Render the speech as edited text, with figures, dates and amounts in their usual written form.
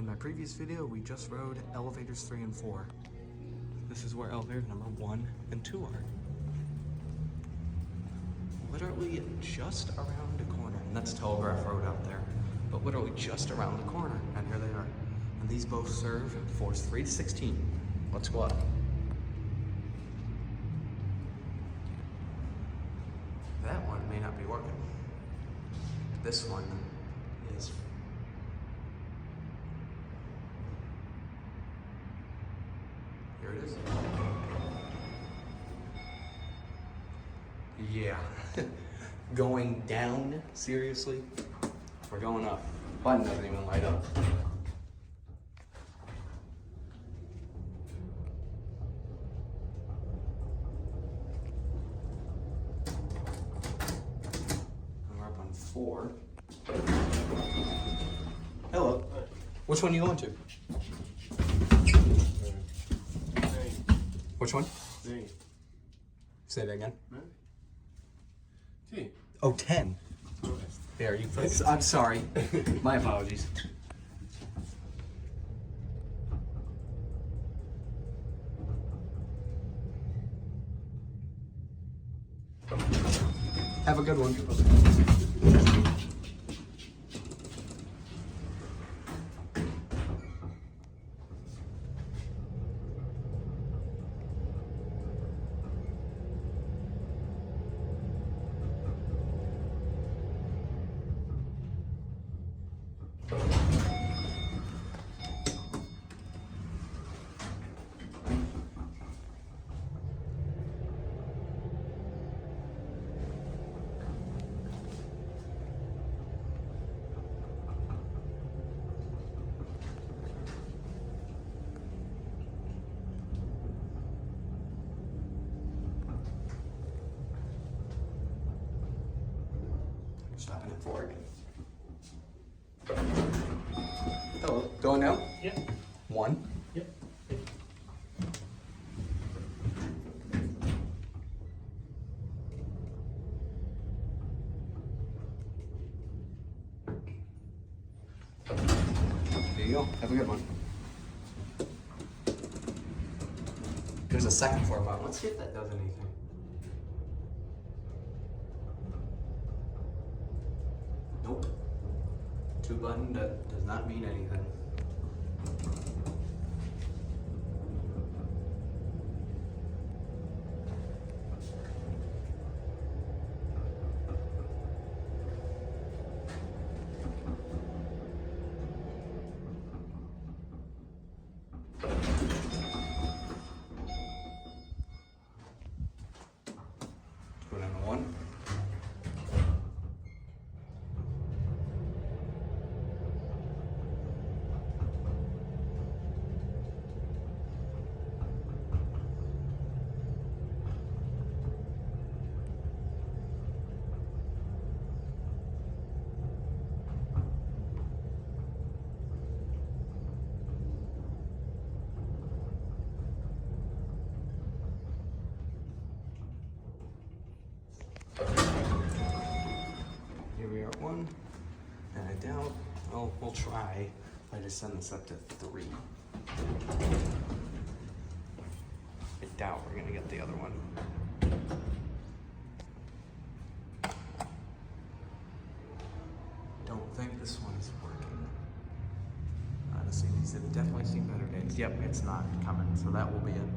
In my previous video, we just rode elevators 3 and 4. This is where elevator number 1 and 2 are. Literally just around the corner, and that's Telegraph Road out there, but literally just around the corner, and here they are. And these both serve floors 3 to 16. Let's go up. That one may not be working. This one is. Here it is. Yeah. Going down, seriously? We're going up. Button doesn't even light up. And we're up on 4. Hello. Which one are you going to? Which one? Say that again. Oh, 10. There, you. I'm sorry. My apologies. Have a good one. Stopping at 4 again. Hello. Going now? Yep. 1. Yep. There you go. Have a good one. There's a second floor button. Let's see if that does anything. Nope. 2 button, that does not mean anything. Let's go down to 1. Here we are at 1, and I doubt, oh, we'll try. I just send this up to 3. I doubt we're gonna get the other one. Don't think this one's working. Honestly, these have definitely seen better days. Yep, it's not coming, so that will be it.